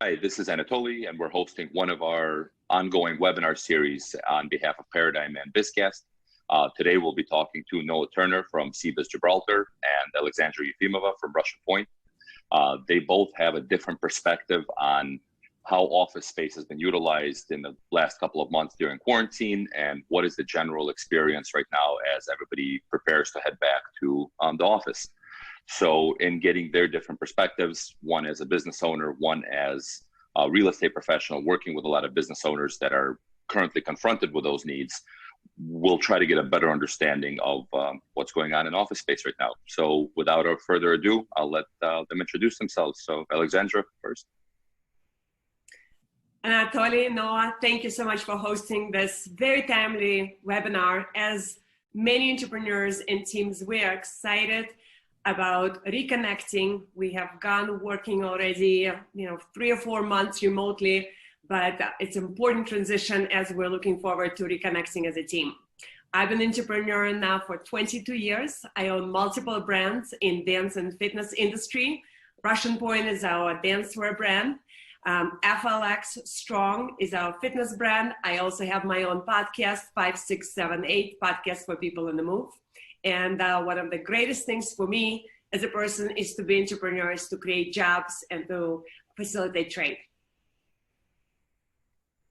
Hi, this is Anatoly, and we're hosting one of our ongoing webinar series on behalf of Paradigm and BizCast. Today, we'll be talking to Noah Turner from CBIZ Gibraltar and Aleksandra Efimova from Pointe. They both have a different perspective on how office space has been utilized in the last couple of months during quarantine, and what is the general experience right now as everybody prepares to head back to the office. So in getting their different perspectives, one as a business owner, one as a real estate professional working with a lot of business owners that are currently confronted with those needs, we'll try to get a better understanding of what's going on in office space right now. So without further ado, I'll let them introduce themselves. So Aleksandra first. Anatoly, Noah, thank you so much for hosting this very timely webinar. As many entrepreneurs and teams, we are excited about reconnecting. We have gone working already, 3 or 4 months remotely, but it's an important transition as we're looking forward to reconnecting as a team. I've been an entrepreneur now for 22 years. I own multiple brands in dance and fitness industry. Pointe is our dancewear brand. FLX Strong is our fitness brand. I also have my own podcast, 5678 podcast for people in the move. And one of the greatest things for me as a person is to be entrepreneurs, to create jobs and to facilitate trade.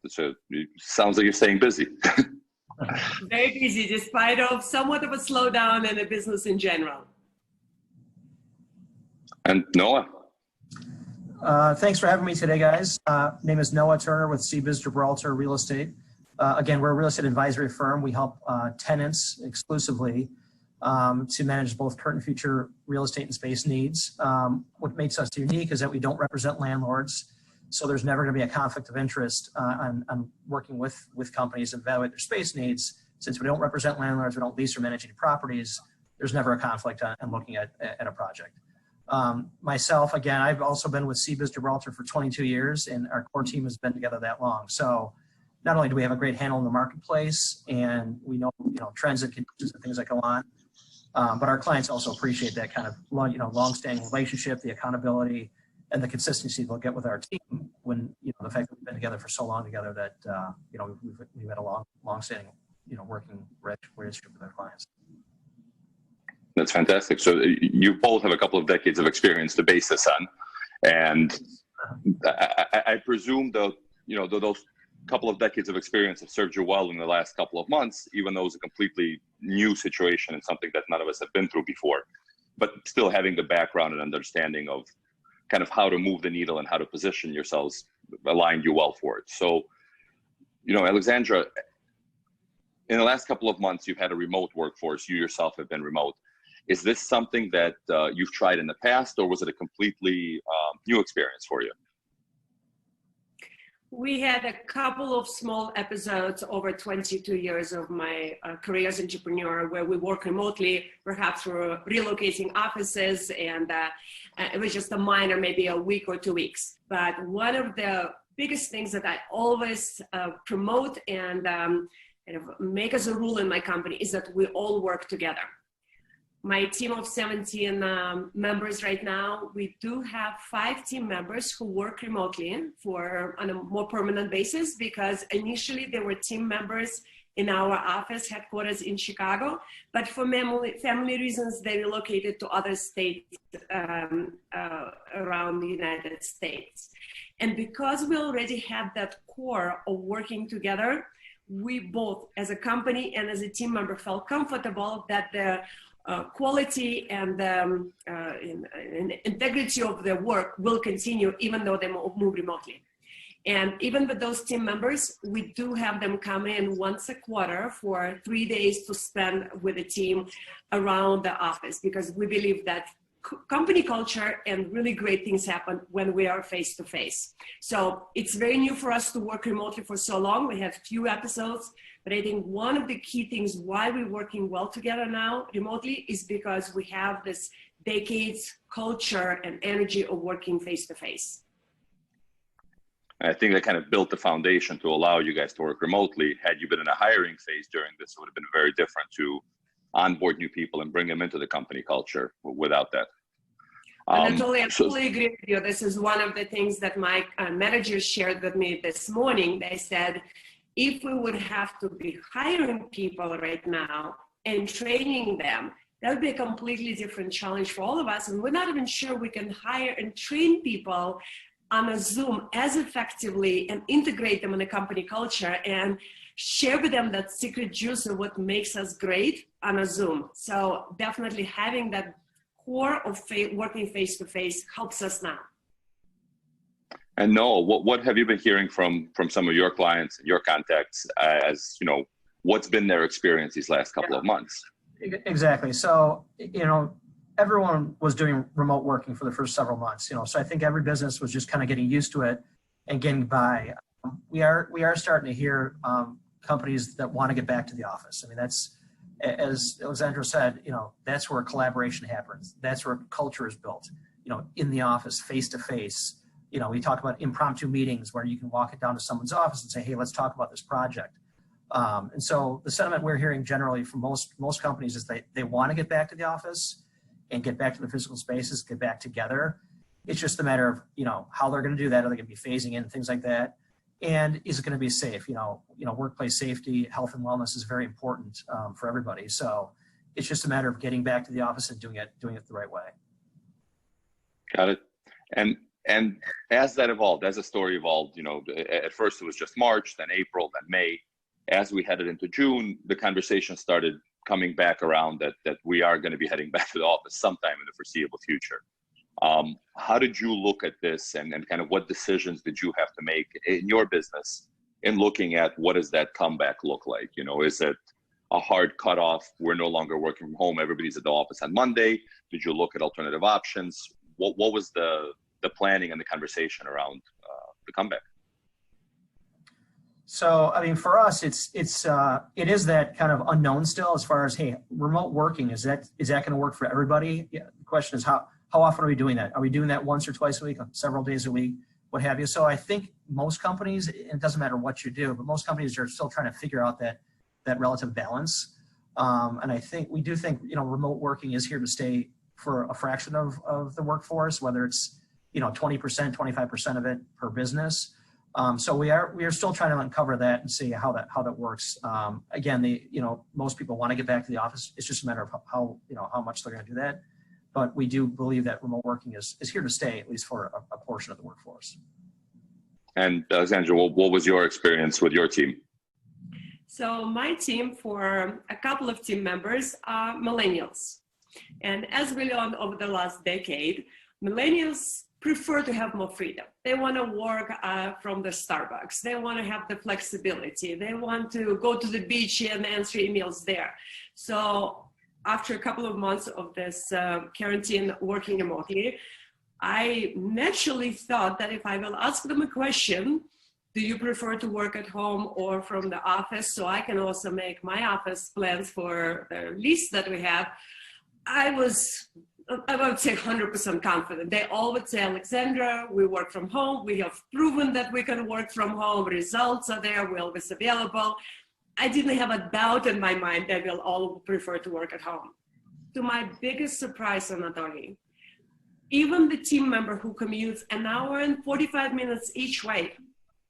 So it sounds like you're staying busy. Very busy, despite of somewhat of a slowdown in the business in general. And Noah. Thanks for having me today, guys. Name is Noah Turner with CBIZ Gibraltar Real Estate. Again, we're a real estate advisory firm. We help tenants exclusively to manage both current and future real estate and space needs. What makes us unique is that we don't represent landlords, so there's never going to be a conflict of interest on working with companies that evaluate their space needs. Since we don't represent landlords, we don't lease or manage any properties, there's never a conflict on looking at a project. Myself, again, I've also been with CBIZ Gibraltar for 22 years, and our core team has been together that long. So not only do we have a great handle in the marketplace, and we know trends and conditions and things that go on, but our clients also appreciate that kind of long-standing relationship, the accountability, and the consistency they'll get with our team when the fact that we've been together for so long together that we've had a long-standing working relationship with our clients. That's fantastic. So you both have a couple of decades of experience to base this on, and I presume those couple of decades of experience have served you well in the last couple of months, even though it's a completely new situation and something that none of us have been through before. But still having the background and understanding of kind of how to move the needle and how to position yourselves aligned you well for it. So, Aleksandra, in the last couple of months, you've had a remote workforce. You yourself have been remote. Is this something that you've tried in the past, or was it a completely new experience for you? We had a couple of small episodes over 22 years of my career as an entrepreneur where we work remotely, perhaps we're relocating offices, and it was just a minor, maybe a week or 2 weeks. But one of the biggest things that I always promote and kind of make as a rule in my company is that we all work together. My team of 17 members right now, we do have 5 team members who work remotely on a more permanent basis, because initially they were team members in our office headquarters in Chicago, but for family reasons, they relocated to other states around the United States. And because we already had that core of working together, we both, as a company and as a team member, felt comfortable that the quality and integrity of their work will continue even though they move remotely. And even with those team members, we do have them come in once a quarter for 3 days to spend with the team around the office, because we believe that company culture and really great things happen when we are face to face. So it's very new for us to work remotely for so long. We have few episodes, but I think one of the key things why we're working well together now remotely is because we have this decades culture and energy of working face to face. I think that kind of built the foundation to allow you guys to work remotely. Had you been in a hiring phase during this, it would have been very different to onboard new people and bring them into the company culture without that. Anatoly, I fully agree with you. This is one of the things that my managers shared with me this morning. They said, if we would have to be hiring people right now and training them, that would be a completely different challenge for all of us. And we're not even sure we can hire and train people on a Zoom as effectively and integrate them in the company culture and share with them that secret juice of what makes us great on a Zoom. So definitely having that core of working face-to-face helps us now. And Noah, what have you been hearing from some of your clients and your contacts as, you know, what's been their experience these last couple of months? Exactly. So, you know, everyone was doing remote working for the first several months, you know, so I think every business was just kind of getting used to it and getting by. We are starting to hear companies that want to get back to the office. I mean, that's, as Aleksandra said, you know, that's where collaboration happens. That's where culture is built, you know, in the office, face to face. You know, we talk about impromptu meetings where you can walk it down to someone's office and say, hey, let's talk about this project. And so the sentiment we're hearing generally from most companies is they want to get back to the office and get back to the physical spaces, get back together. It's just a matter of, you know, how they're going to do that. Are they going to be phasing in things like that? And is it going to be safe? You know, workplace safety, health and wellness is very important for everybody. So it's just a matter of getting back to the office and doing it the right way. Got it. And as that evolved, as the story evolved, you know, at first it was just March, then April, then May. As we headed into June, the conversation started coming back around that we are going to be heading back to the office sometime in the foreseeable future. How did you look at this and kind of what decisions did you have to make in your business in looking at what does that comeback look like? You know, is it a hard cutoff? We're no longer working from home. Everybody's at the office on Monday. Did you look at alternative options? What was the planning and the conversation around the comeback? So, I mean, for us, it is that kind of unknown still as far as, hey, remote working, is that going to work for everybody? Yeah, the question is how often are we doing that? Are we doing that once or twice a week, several days a week, what have you? So I think most companies, it doesn't matter what you do, but most companies are still trying to figure out that relative balance. And I think we do think, you know, remote working is here to stay for a fraction of the workforce, whether it's, you know, 20%, 25% of it per business. So we are still trying to uncover that and see how that works. Again, most people want to get back to the office. It's just a matter of how much they're going to do that. But we do believe that remote working is here to stay, at least for a portion of the workforce. And Aleksandra, what was your experience with your team? So my team, for a couple of team members, are millennials. And as we learned over the last decade, millennials prefer to have more freedom. They want to work from the Starbucks. They want to have the flexibility. They want to go to the beach and answer emails there. So after a couple of months of this quarantine working remotely, I naturally thought that if I will ask them a question, do you prefer to work at home or from the office? So I can also make my office plans for the lease that we have. I would say 100% confident. They all would say, Aleksandra, we work from home. We have proven that we can work from home. Results are there. We're always available. I didn't have a doubt in my mind that we'll all prefer to work at home. To my biggest surprise, Anatoly, even the team member who commutes an hour and 45 minutes each way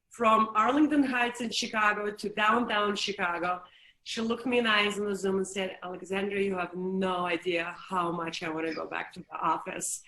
from Arlington Heights in Chicago to downtown Chicago, she looked me in the eyes on the Zoom and said, Aleksandra, you have no idea how much I want to go back to the office.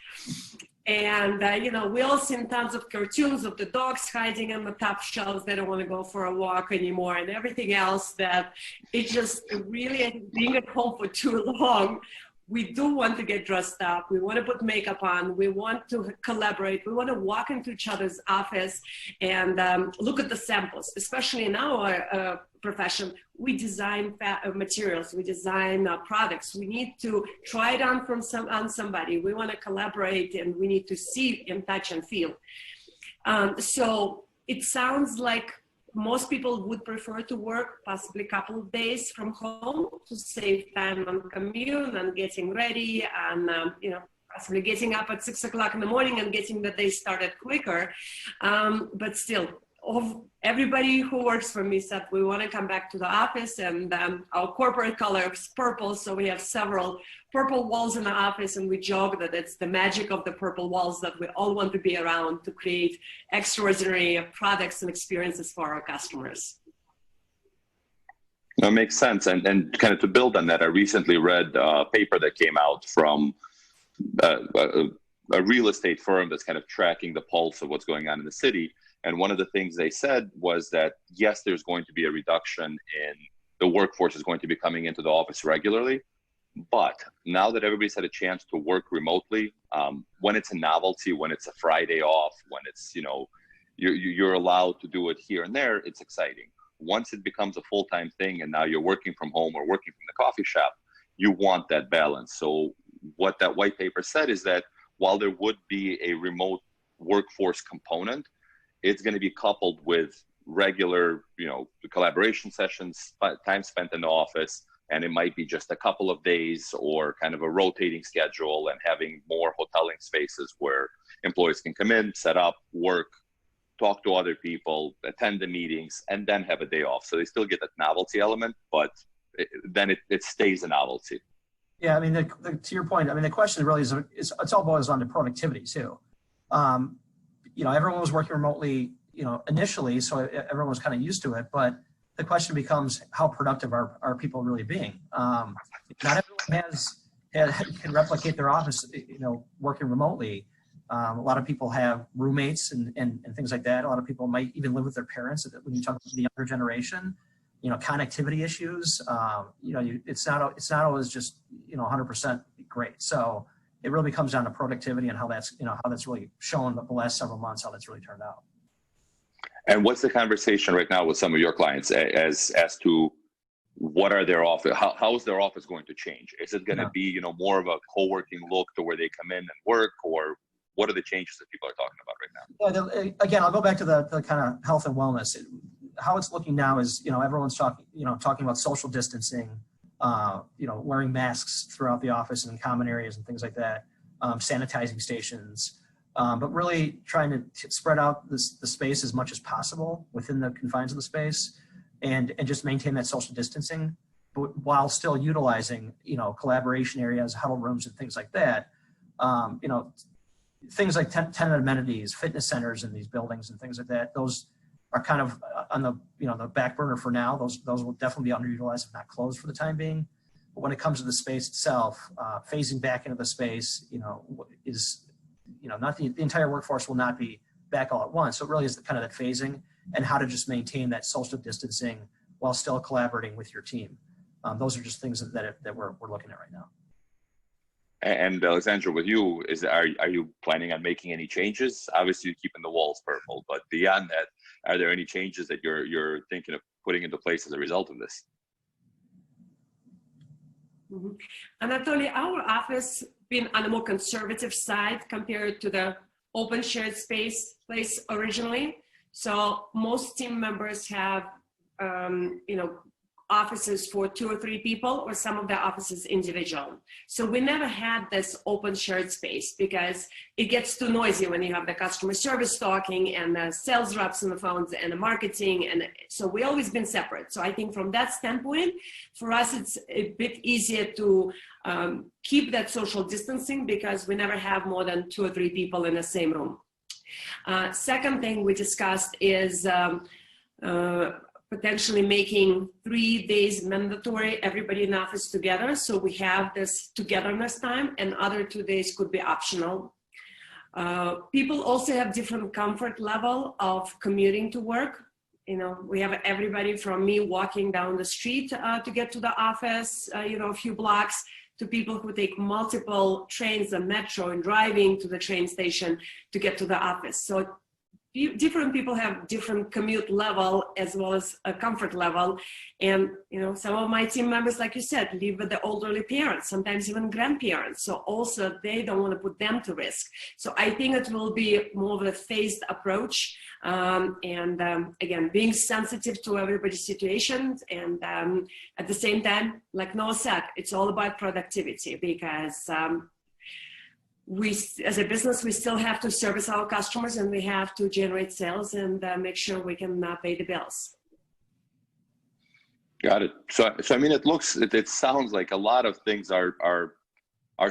And, you know, we all seen tons of cartoons of the dogs hiding on the top shelves. They don't want to go for a walk anymore and everything else that it just really, being at home for too long, we do want to get dressed up. We want to put makeup on. We want to collaborate. We want to walk into each other's office and look at the samples, especially in our profession. We design materials. We design products. We need to try it on on somebody. We want to collaborate and we need to see and touch and feel. So it sounds like most people would prefer to work possibly a couple of days from home to save time on commute and getting ready and, you know, possibly getting up at 6 o'clock in the morning and getting the day started quicker. But still, everybody who works for me said we want to come back to the office, and our corporate color is purple, so we have several purple walls in the office, and we joke that it's the magic of the purple walls that we all want to be around to create extraordinary products and experiences for our customers. That makes sense. And kind of to build on that, I recently read a paper that came out from a real estate firm that's kind of tracking the pulse of what's going on in the city. And one of the things they said was that, yes, there's going to be a reduction in the workforce is going to be coming into the office regularly. But now that everybody's had a chance to work remotely, when it's a novelty, when it's a Friday off, when it's, you know, you're allowed to do it here and there, it's exciting. Once it becomes a full-time thing and now you're working from home or working from the coffee shop, you want that balance. So what that white paper said is that while there would be a remote workforce component, it's going to be coupled with regular, you know, collaboration sessions, time spent in the office, and it might be just a couple of days or kind of a rotating schedule, and having more hoteling spaces where employees can come in, set up, work, talk to other people, attend the meetings, and then have a day off. So they still get that novelty element, but then it stays a novelty. Yeah, I mean, to your point, I mean, the question really is it's all boils down to productivity too. You know, everyone was working remotely, you know, initially, so everyone was kind of used to it. But the question becomes, how productive are people really being? Not everyone can replicate their office, you know, working remotely. A lot of people have roommates and things like that. A lot of people might even live with their parents. When you talk about the younger generation, you know, connectivity issues, you know, it's not always just, you know, 100% great. So it really comes down to productivity and how that's, you know, how that's really shown the last several months, how that's really turned out. And what's the conversation right now with some of your clients as to what are their office, how is their office going to change? Is it going to be, you know, more of a co-working look to where they come in and work, or what are the changes that people are talking about right now? Yeah, again, I'll go back to the kind of health and wellness. How it's looking now is, you know, everyone's talking about social distancing, you know, wearing masks throughout the office and in common areas and things like that, sanitizing stations, but really trying to spread out the space as much as possible within the confines of the space, and just maintain that social distancing, but while still utilizing, you know, collaboration areas, huddle rooms, and things like that. You know, things like tenant amenities, fitness centers in these buildings and things like that. Those are kind of on the, you know, the back burner for now. Those will definitely be underutilized, if not closed for the time being. But when it comes to the space itself, phasing back into the space, you know, is, you know, not the entire workforce will not be back all at once. So it really is the kind of that phasing and how to just maintain that social distancing while still collaborating with your team. Those are just things that we're looking at right now. And Aleksandra, with you, are you planning on making any changes? Obviously, you're keeping the walls purple, but beyond that, are there any changes that you're thinking of putting into place as a result of this? Anatoly, our office been on the more conservative side compared to the open shared space place originally. So most team members have, you know, offices for 2 or 3 people, or some of the offices individual. So we never had this open shared space because it gets too noisy when you have the customer service talking and the sales reps on the phones and the marketing. And so we always been separate. So I think from that standpoint, for us, it's a bit easier to keep that social distancing because we never have more than 2 or 3 people in the same room. Second thing we discussed is potentially making 3 days mandatory, everybody in the office together. So we have this togetherness time, and other 2 days could be optional. People also have different comfort level of commuting to work. You know, we have everybody from me walking down the street to get to the office, you know, a few blocks, to people who take multiple trains and metro and driving to the train station to get to the office. So different people have different commute level as well as a comfort level. And, you know, some of my team members, like you said, live with the elderly parents, sometimes even grandparents. So also they don't want to put them to risk. So I think it will be more of a phased approach. Again, being sensitive to everybody's situations. And at the same time, like Noah said, it's all about productivity because we, as a business, we still have to service our customers, and we have to generate sales and make sure we can pay the bills. Got it. So I mean, it sounds like a lot of things are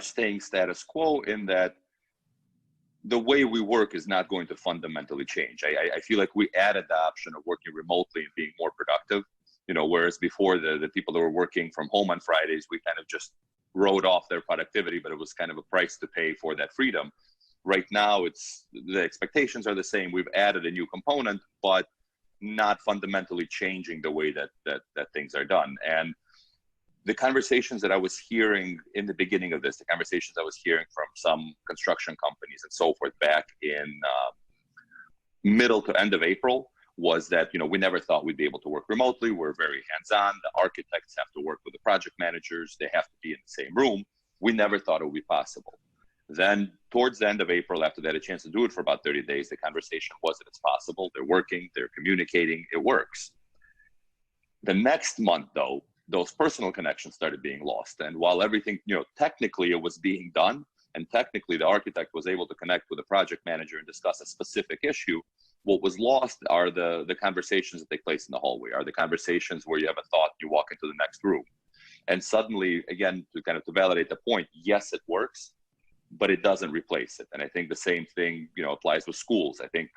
staying status quo, in that the way we work is not going to fundamentally change. I feel like we added the option of working remotely and being more productive, you know, whereas before the people that were working from home on Fridays, we kind of just wrote off their productivity, but it was kind of a price to pay for that freedom. Right now, the expectations are the same. We've added a new component, but not fundamentally changing the way that things are done. And the conversations that I was hearing in the beginning of this, the conversations I was hearing from some construction companies and so forth back in middle to end of April, was that, you know, we never thought we'd be able to work remotely. We're very hands-on. The architects have to work with the project managers. They have to be in the same room. We never thought it would be possible. Then towards the end of April, after they had a chance to do it for about 30 days, the conversation was that it's possible. They're working, they're communicating, it works. The next month, though, those personal connections started being lost. And while everything, you know, technically it was being done, and technically the architect was able to connect with the project manager and discuss a specific issue, what was lost are the conversations that take place in the hallway, are the conversations where you have a thought, you walk into the next room. And suddenly, again, to validate the point, yes, it works, but it doesn't replace it. And I think the same thing, you know, applies with schools. I think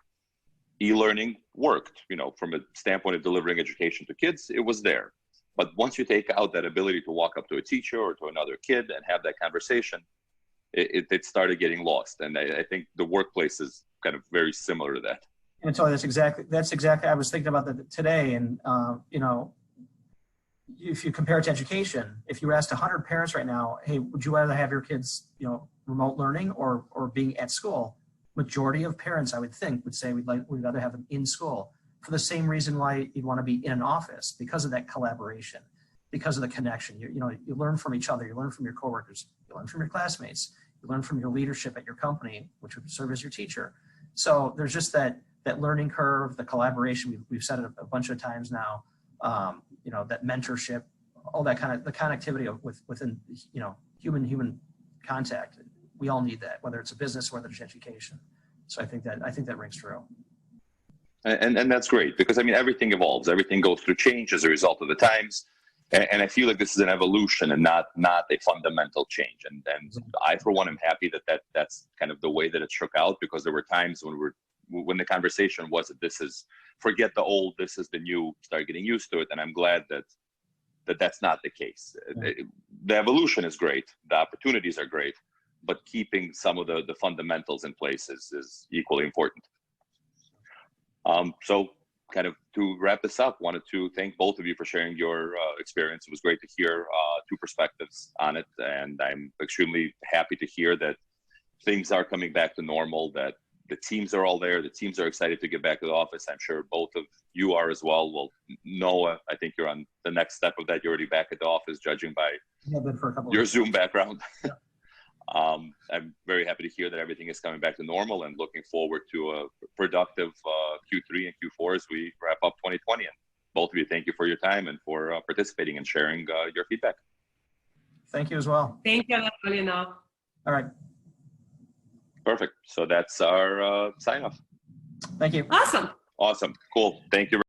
e-learning worked, you know, from a standpoint of delivering education to kids, it was there. But once you take out that ability to walk up to a teacher or to another kid and have that conversation, it started getting lost. And I think the workplace is kind of very similar to that. And so that's exactly, I was thinking about that today. And, you know, if you compare it to education, if you asked 100 parents right now, hey, would you rather have your kids, you know, remote learning or being at school? Majority of parents, I would think, would say we'd rather have them in school, for the same reason why you'd want to be in an office, because of that collaboration, because of the connection. You know, you learn from each other, you learn from your coworkers, you learn from your classmates, you learn from your leadership at your company, which would serve as your teacher. So there's just that learning curve, the collaboration. We've said it a bunch of times now. You know, that mentorship, all that kind of the connectivity within, you know, human contact. We all need that, whether it's a business, whether it's education. So I think that rings true. And that's great, because I mean, everything evolves, everything goes through change as a result of the times. And I feel like this is an evolution and not a fundamental change. And I, for one, am happy that's kind of the way that it shook out, because there were times when the conversation was that this is, forget the old, this is the new, start getting used to it. And I'm glad that that's not the case. The evolution is great, the opportunities are great, but keeping some of the fundamentals in place is equally important. So kind of to wrap this up, wanted to thank both of you for sharing your experience. It was great to hear two perspectives on it. And I'm extremely happy to hear that things are coming back to normal, that the teams are all there. The teams are excited to get back to the office. I'm sure both of you are as well. Well, Noah, I think you're on the next step of that. You're already back at the office, judging by your Zoom background. Yeah. I'm very happy to hear that everything is coming back to normal, and looking forward to a productive Q3 and Q4 as we wrap up 2020. And both of you, thank you for your time and for participating and sharing your feedback. Thank you as well. Thank you, Aleksandra. All right. Perfect. So that's our sign off. Thank you. Awesome. Awesome. Cool. Thank you.